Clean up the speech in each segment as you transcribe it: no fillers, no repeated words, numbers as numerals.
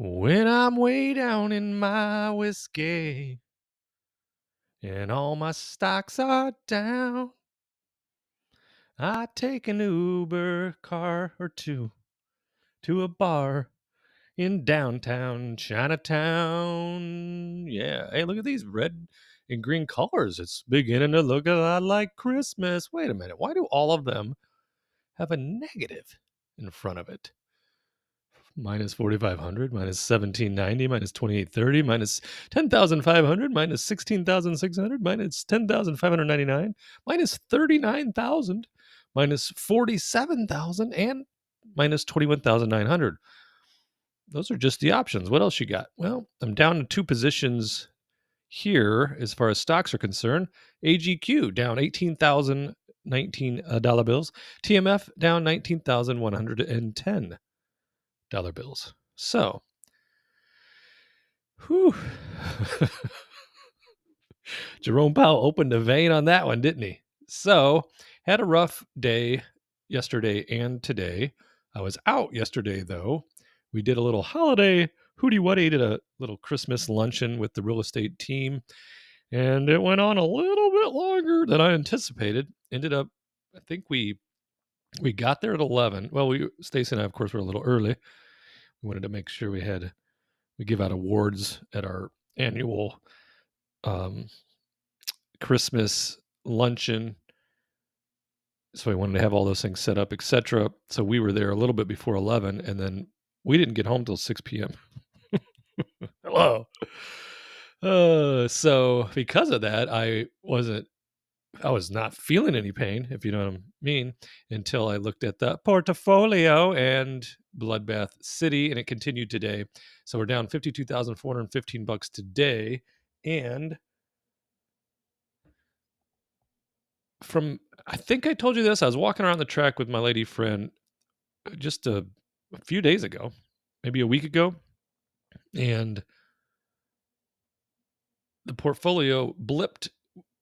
When I'm way down in my whiskey and all my stocks are down, I take an Uber car or two to a bar in downtown Chinatown. Yeah. Hey, look at these red and green colors. It's beginning to look a lot like Christmas. Wait a minute. Why do all of them have a negative in front of it? Minus 4,500, minus 1790, minus 2830, minus 10,500, minus 16,600, minus 10,599, minus 39,000, minus 47,000, and minus 21,900. Those are just the options. What else you got? Well, I'm down to two positions here as far as stocks are concerned. AGQ down 18,019 dollar bills. TMF down 19,110 dollar bills. So, whew. Jerome Powell opened a vein on that one, didn't he? So, had a rough day yesterday and today. I was out yesterday, though. We did a little holiday hootie wuddy, did a little Christmas luncheon with the real estate team, and it went on a little bit longer than I anticipated. Ended up, I think we got there at 11. Well, Stacy and I, of course, were a little early. We wanted to make sure we give out awards at our annual um, Christmas luncheon. So we wanted to have all those things set up, etc. So we were there a little bit before 11, and then we didn't get home till 6 p.m. Hello. So because of that, I was not feeling any pain, if you know what I mean, until I looked at the portfolio and Bloodbath City, and it continued today. So we're down $52,415 today, and I think I told you this. I was walking around the track with my lady friend just a few days ago, maybe a week ago, and the portfolio blipped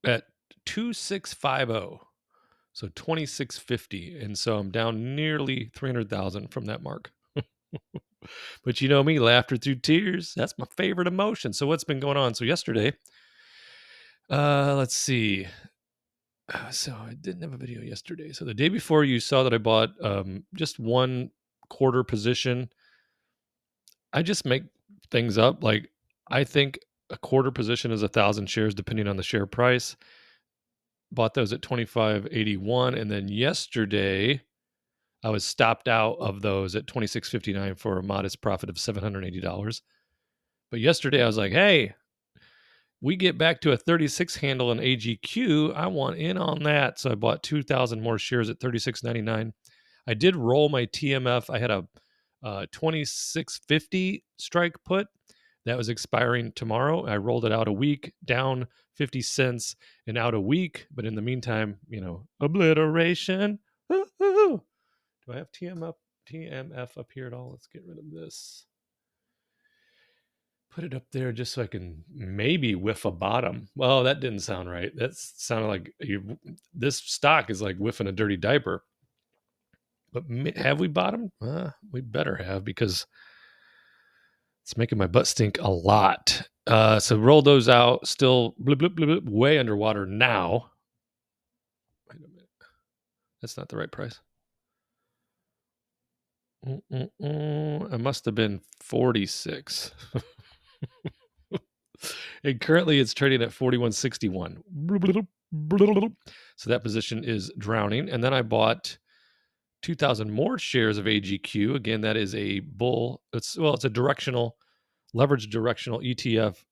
at 2650. So 2650. And so I'm down nearly 300,000 from that mark. But you know me, laughter through tears. That's my favorite emotion. So what's been going on? So yesterday, let's see. So I didn't have a video yesterday. So the day before, you saw that I bought just one quarter position. I just make things up. Like, I think a quarter position is 1,000 shares, depending on the share price. Bought those at 25.81, and then yesterday I was stopped out of those at 26.59 for a modest profit of $780. But yesterday I was like, hey, we get back to a 36 handle in AGQ. I want in on that. So I bought 2,000 more shares at 36.99. I did roll my TMF. I had a 26.50 strike put that was expiring tomorrow. I rolled it out a week, down 50 cents and out a week. But in the meantime, obliteration. Woo-hoo. Do I have TMF up here at all? Let's get rid of this. Put it up there just so I can maybe whiff a bottom. Well, that didn't sound right. That sounded like this stock is like whiffing a dirty diaper. But have we bottomed? We better have, because it's making my butt stink a lot. So roll those out. Still blip, blip, blip, blip, way underwater now. Wait a minute. That's not the right price. It must have been 46. And currently it's trading at 41.61. So that position is drowning. And then I bought 2,000 more shares of AGQ. Again, that is a bull. It's a directional, leveraged directional ETF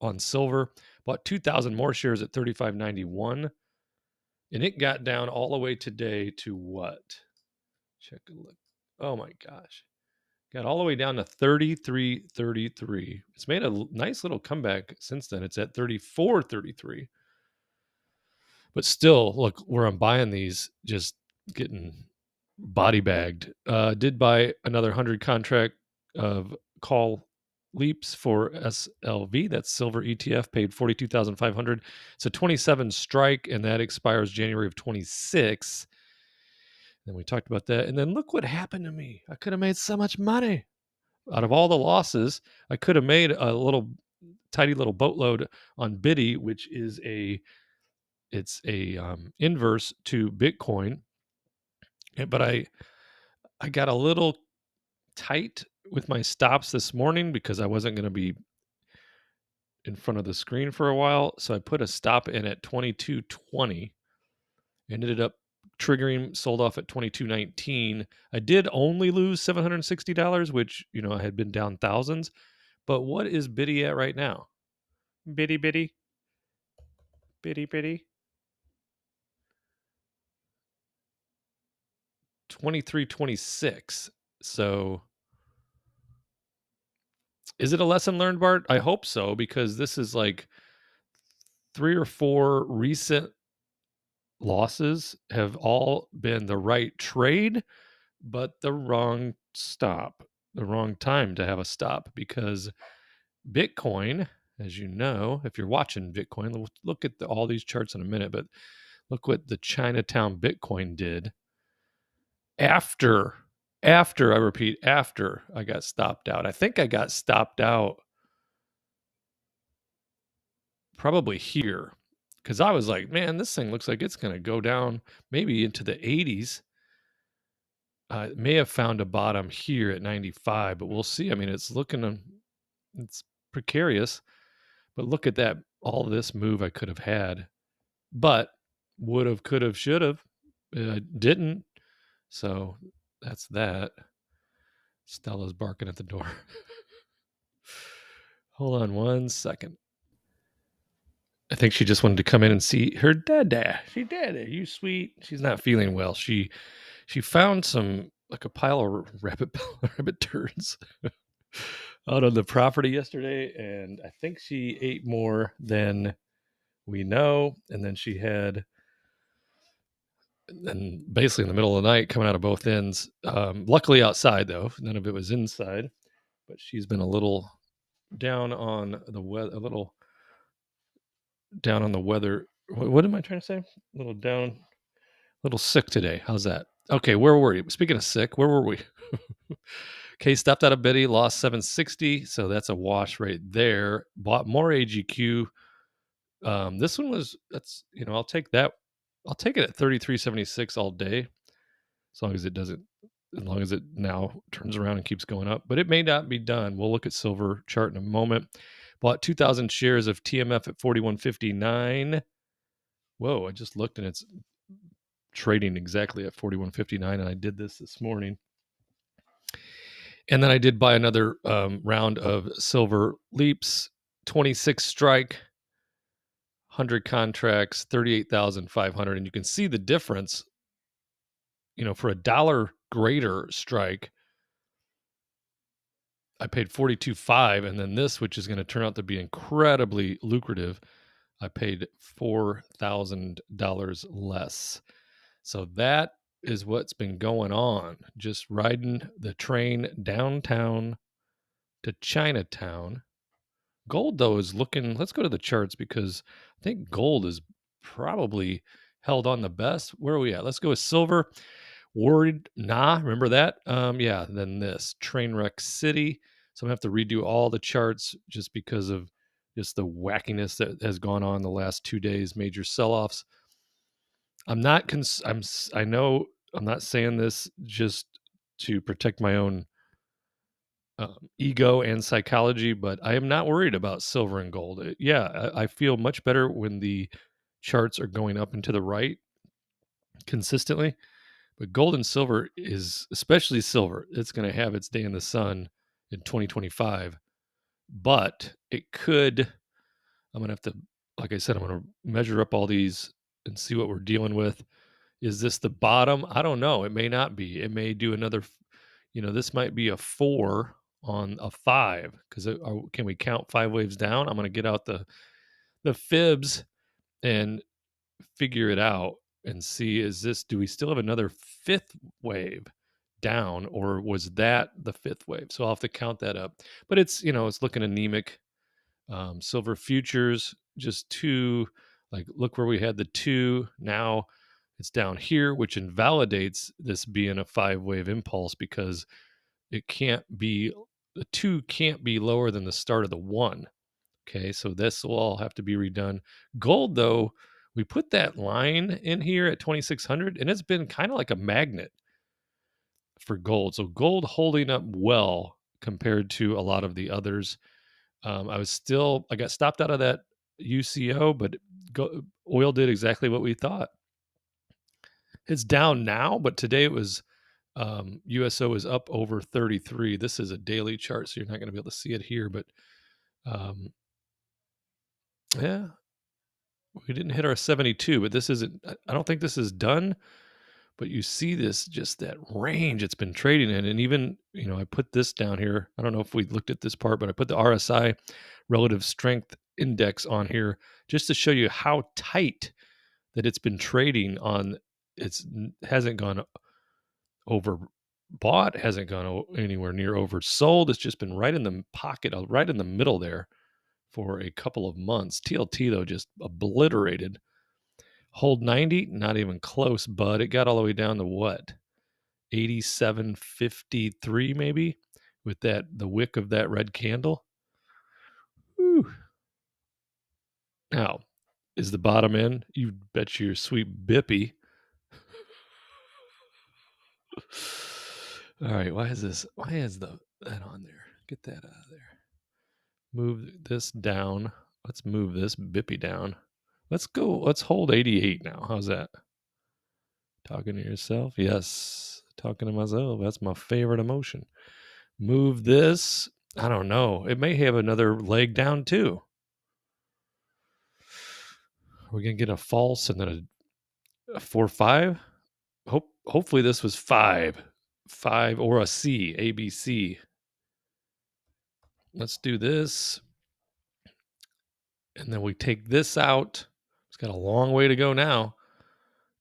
on silver. Bought 2,000 more shares at 35.91. And it got down all the way today to what? Check a look. Oh my gosh. Got all the way down to 33.33. It's made a nice little comeback since then. It's at 34.33. But still, look, where I'm buying these, just getting body bagged. Did buy another 100 contract of call leaps for SLV. That's silver ETF. Paid 42,500. It's a 27 strike, and that expires January of 26. Then we talked about that. And then look what happened to me. I could have made so much money. Out of all the losses, I could have made a tidy little boatload on Biddy, which is a inverse to Bitcoin. But I got a little tight with my stops this morning because I wasn't going to be in front of the screen for a while. So I put a stop in at 22.20, ended up triggering, sold off at 22.19. I did only lose $760, which, I had been down thousands. But what is Biddy at right now? Biddy, biddy, biddy, biddy. 23.26. So is it a lesson learned, Bart? I hope so, because this is like 3 or 4 recent losses have all been the right trade, but the wrong stop, the wrong time to have a stop, because Bitcoin, as you know, if you're watching Bitcoin, we'll look at all these charts in a minute, but look what the Chinatown Bitcoin did after, I repeat, after I got stopped out. I think I got stopped out probably here, because I was like, man, this thing looks like it's going to go down maybe into the 80s. May have found a bottom here at 95, but we'll see. I mean, it's precarious, but look at that. All this move I could have had, but would have, could have, should have. Didn't. So that's that. Stella's barking at the door. Hold on one second. I think she just wanted to come in and see her dada. She dada, you sweet. She's not feeling well. She found some, like a pile of rabbit turds out on the property yesterday, and I think she ate more than we know. And then she had, and basically in the middle of the night, coming out of both ends. Luckily outside though, none of it was inside. But she's been a little down on the weather, a little down on the weather. What am I trying to say? A little down, a little sick today. How's that? Okay, where were you? Speaking of sick, where were we? Okay, stepped out of Biddy, lost 760, so that's a wash right there. Bought more AGQ. This one was, that's, I'll take that. I'll take it at 33.76 all day, as long as it doesn't, as long as it now turns around and keeps going up. But it may not be done. We'll look at silver chart in a moment. Bought 2,000 shares of TMF at 41.59. Whoa, I just looked and it's trading exactly at 41.59, and I did this morning. And then I did buy another round of silver leaps, 26 strike, 100 contracts, 38,500. And you can see the difference, for $1 greater strike, I paid 42.5. And then this, which is going to turn out to be incredibly lucrative, I paid $4,000 less. So that is what's been going on. Just riding the train downtown to Chinatown. Gold, though, is looking, let's go to the charts, because I think gold is probably held on the best. Where are we at? Let's go with silver. Worried, remember that? Yeah, then this, Trainwreck City. So I'm going to have to redo all the charts just because of just the wackiness that has gone on the last 2 days, major sell-offs. I'm not, I know I'm not saying this just to protect my own ego and psychology, but I am not worried about silver and gold. I feel much better when the charts are going up and to the right consistently. But gold and silver is, especially silver, it's going to have its day in the sun in 2025. But it could, I'm going to have to, like I said, I'm going to measure up all these and see what we're dealing with. Is this the bottom? I don't know. It may not be. It may do another, this might be a 4 on a 5, because can we count 5 waves down? I'm going to get out the fibs and figure it out and see, do we still have another 5th wave down, or was that the 5th wave? So I'll have to count that up. But it's, it's looking anemic. Silver futures, just 2, like look where we had the 2, now it's down here, which invalidates this being a 5 wave impulse, because it can't be the 2 can't be lower than the start of the 1. Okay, so this will all have to be redone. Gold, though, we put that line in here at 2,600, and it's been kind of like a magnet for gold. So gold holding up well compared to a lot of the others. I got stopped out of that UCO, but oil did exactly what we thought. It's down now, but today it was USO is up over 33. This is a daily chart, so you're not going to be able to see it here, but um, yeah, we didn't hit our 72, but this isn't, I don't think this is done, but you see this, just that range it's been trading in. And even, I put this down here. I don't know if we looked at this part, but I put the RSI relative strength index on here just to show you how tight that it's been trading on. Hasn't gone overbought, hasn't gone anywhere near oversold. It's just been right in the pocket, right in the middle there for a couple of months. TLT, though, just obliterated. Hold 90, not even close, bud. It got all the way down to what? 87.53 maybe, with the wick of that red candle. Whew. Now, is the bottom in? You bet your sweet bippy. All right, why is that on there? Get that out of there. Move this down. Let's move this bippy down. Let's hold 88 now. How's that? Talking to yourself? Yes, talking to myself. That's my favorite emotion. Move this. I don't know. It may have another leg down too. We're gonna get a false and then a 4-5. Hopefully this was 5 or a C, ABC. Let's do this, and then we take this out. It's got a long way to go now.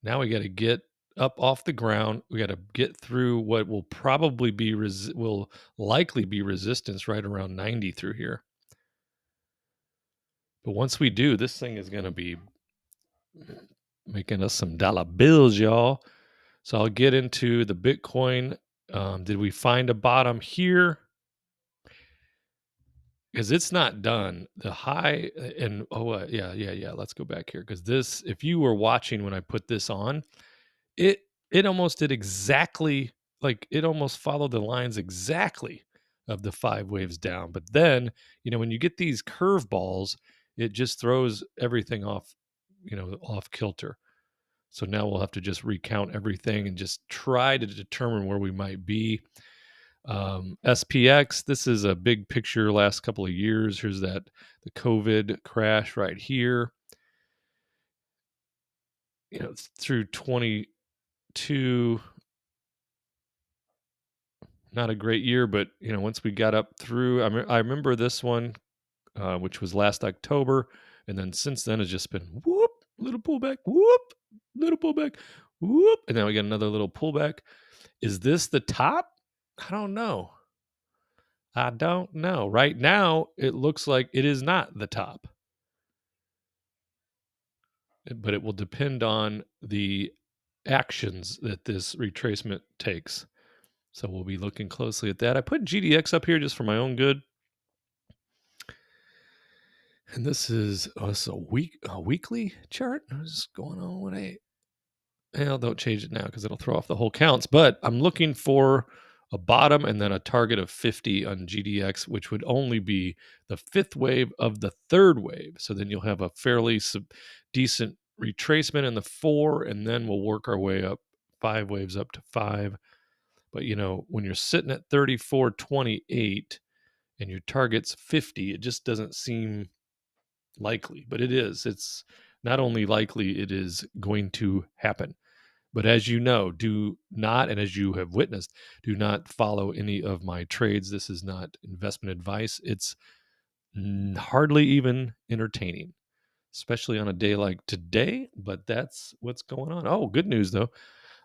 Now we got to get up off the ground. We got to get through what will probably be will likely be resistance right around 90 through here. But once we do, this thing is going to be making us some dollar bills, y'all. So I'll get into the Bitcoin. Did we find a bottom here? Because it's not done. The high and yeah. Let's go back here, because this, if you were watching when I put this on, it almost did exactly, like it almost followed the lines exactly of the 5 waves down. But then, when you get these curveballs, it just throws everything off, off kilter. So now we'll have to just recount everything and just try to determine where we might be. SPX, this is a big picture last couple of years. Here's the COVID crash right here. Through 22, not a great year, but once we got up through, I remember this one, which was last October, and then since then it's just been whoop, little pullback, whoop, little pullback, whoop, and then we get another little pullback. Is this the top? I don't know. Right now, it looks like it is not the top, but it will depend on the actions that this retracement takes. So we'll be looking closely at that. I put GDX up here just for my own good. And this is a weekly chart. What's going on with don't change it now because it'll throw off the whole counts. But I'm looking for a bottom and then a target of 50 on GDX, which would only be the 5th wave of the 3rd wave. So then you'll have a fairly decent retracement in the 4, and then we'll work our way up 5 waves up to 5. But when you're sitting at 34.28 and your target's 50, it just doesn't seem likely. But it is. It's not only likely, it is going to happen. But as you know, do not, and as you have witnessed, do not follow any of my trades. This is not investment advice. It's hardly even entertaining, especially on a day like today. But that's what's going on. Oh, good news, though.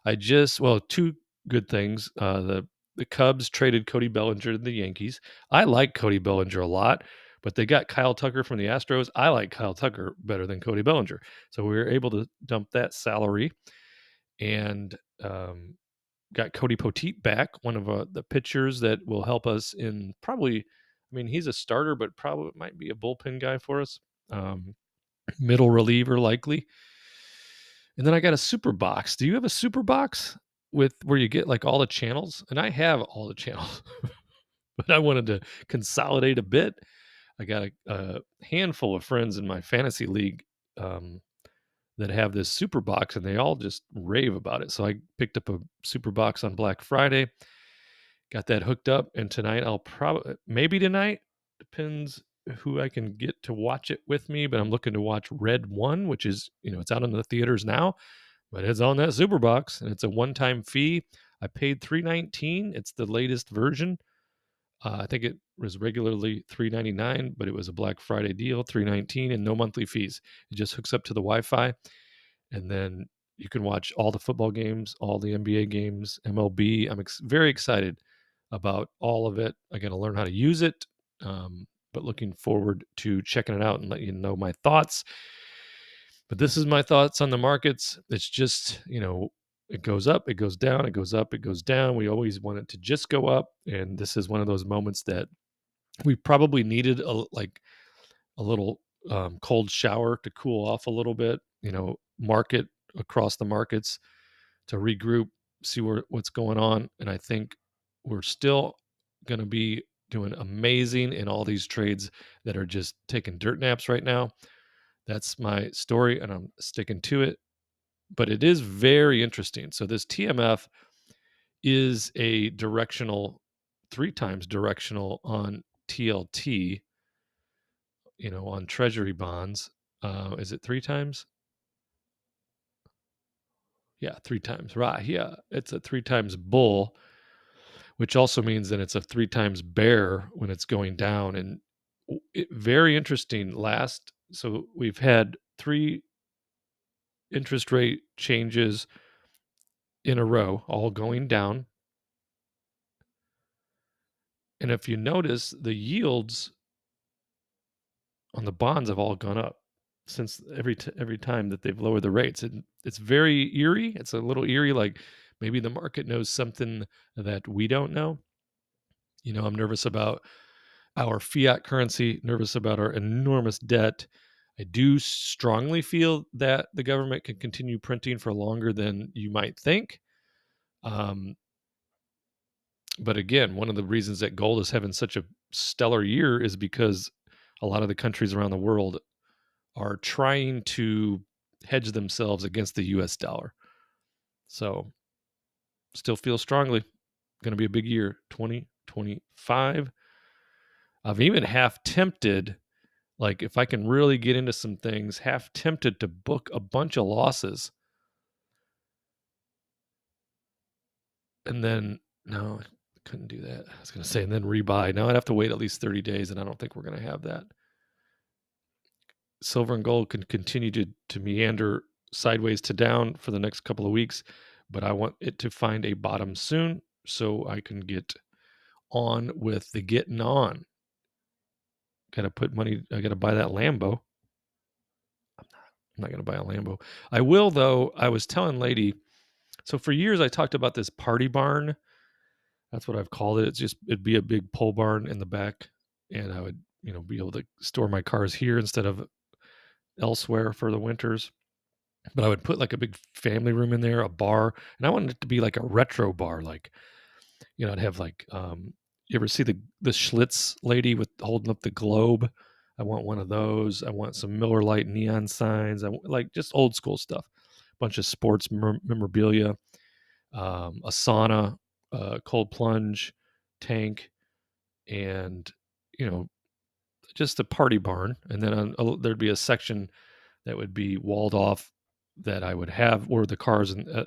2 good things. The Cubs traded Cody Bellinger to the Yankees. I like Cody Bellinger a lot, but they got Kyle Tucker from the Astros. I like Kyle Tucker better than Cody Bellinger. So we were able to dump that salary. And got Cody Poteet back, one of the pitchers that will help us in probably. I mean, he's a starter, but probably might be a bullpen guy for us. Middle reliever likely. And then I got a super box. Do you have a super box with where you get like all the channels? And I have all the channels, but I wanted to consolidate a bit. I got a handful of friends in my fantasy league that have this super box, and they all just rave about it. So I picked up a super box on Black Friday, got that hooked up, and tonight I'll maybe tonight, depends who I can get to watch it with me, but I'm looking to watch Red One, which is, it's out in the theaters now, but it's on that super box, and it's a one-time fee. I paid $3.19. It's the latest version. I think it was regularly $3.99, but it was a Black Friday deal, $3.19, and no monthly fees. It just hooks up to the Wi-Fi, and then you can watch all the football games, all the NBA games, MLB. I'm very excited about all of it. I got to learn how to use it, but looking forward to checking it out and let you know my thoughts. But this is my thoughts on the markets. It's just, it goes up, it goes down, it goes up, it goes down. We always want it to just go up. And this is one of those moments that we probably needed a little cold shower to cool off a little bit, market across the markets to regroup, see what's going on. And I think we're still going to be doing amazing in all these trades that are just taking dirt naps right now. That's my story, and I'm sticking to it. But it is very interesting. So this TMF is a directional, 3x directional on TLT, on treasury bonds. Is it 3x? Yeah, 3x. Right. Yeah. It's a 3x bull, which also means that it's a 3x bear when it's going down. And very interesting. So we've had 3 interest rate changes in a row, all going down. And if you notice, the yields on the bonds have all gone up since every time that they've lowered the rates. And it's very eerie. It's a little eerie, like maybe the market knows something that we don't know. I'm nervous about our fiat currency, nervous about our enormous debt. I do strongly feel that the government can continue printing for longer than you might think. But again, one of the reasons that gold is having such a stellar year is because a lot of the countries around the world are trying to hedge themselves against the US dollar. So still feel strongly going to be a big year, 2025. I've even half tempted, like if I can really get into some things, half tempted to book a bunch of losses. And then, no, I couldn't do that. I was going to say, and then rebuy. Now I'd have to wait at least 30 days, and I don't think we're going to have that. Silver and gold can continue to meander sideways to down for the next couple of weeks, but I want it to find a bottom soon so I can get on with the getting on. Got to put money. I got to buy that Lambo. I'm not going to buy a Lambo. I will, though. I was telling Lady, so for years I talked about this party barn. That's what I've called it. It'd be a big pole barn in the back, and I would, be able to store my cars here instead of elsewhere for the winters. But I would put like a big family room in there, a bar, and I wanted it to be like a retro bar. Like, I'd have like, you ever see the Schlitz lady with holding up the globe? I want one of those. I want some Miller Lite neon signs. I want, like, just old school stuff. A bunch of sports memorabilia, a sauna, cold plunge tank, and just a party barn. And then there'd be a section that would be walled off that I would have, or the cars and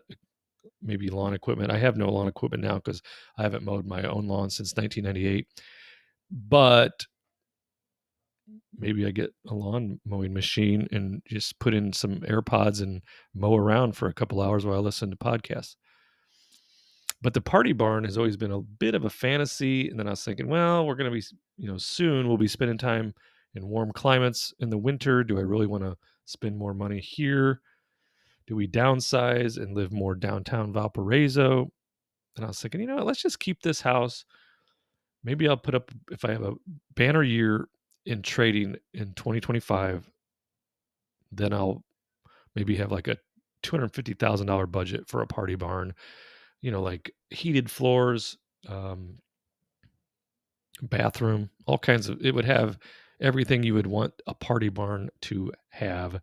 maybe lawn equipment. I have no lawn equipment now because I haven't mowed my own lawn since 1998. But maybe I get a lawn mowing machine and just put in some AirPods and mow around for a couple hours while I listen to podcasts. But the party barn has always been a bit of a fantasy. And then I was thinking, well, we're going to be, soon we'll be spending time in warm climates in the winter. Do I really want to spend more money here? Do we downsize and live more downtown Valparaiso? And I was thinking, you know what, let's just keep this house. Maybe I'll put up, if I have a banner year in trading in 2025, then I'll maybe have like a $250,000 budget for a party barn, like heated floors, um, bathroom, all kinds of, it would have everything you would want a party barn to have.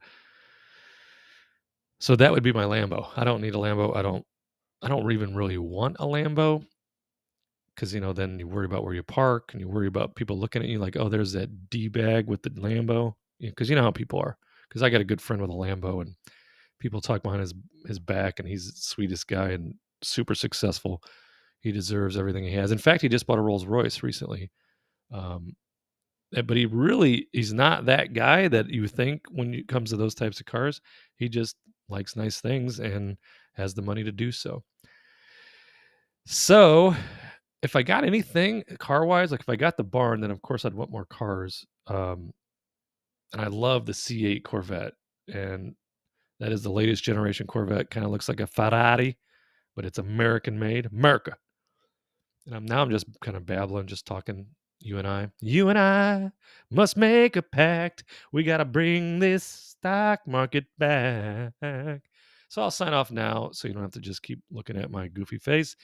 So that would be my Lambo. I don't need a Lambo. I don't even really want a Lambo because then you worry about where you park and you worry about people looking at you like, oh, there's that D bag with the Lambo. Because you know how people are. Because I got a good friend with a Lambo and people talk behind his back, and he's the sweetest guy and super successful. He deserves everything he has. In fact, he just bought a Rolls Royce recently. Um, but he's not that guy that you think when it comes to those types of cars. He just likes nice things and has the money to do so. So if I got anything car wise, like if I got the barn, then of course I'd want more cars. And I love the C8 Corvette, and that is the latest generation Corvette. Kind of looks like a Ferrari, but it's American made, America. And I'm just kind of babbling, just talking. You and I must make a pact. We got to bring this stock market back. So I'll sign off now so you don't have to just keep looking at my goofy face.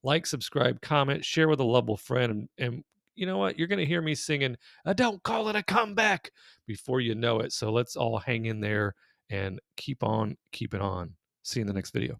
Like, subscribe, comment, share with a lovable friend. And you know what? You're going to hear me singing, Don't Call It a Comeback, before you know it. So let's all hang in there and keep on keeping on. See you in the next video.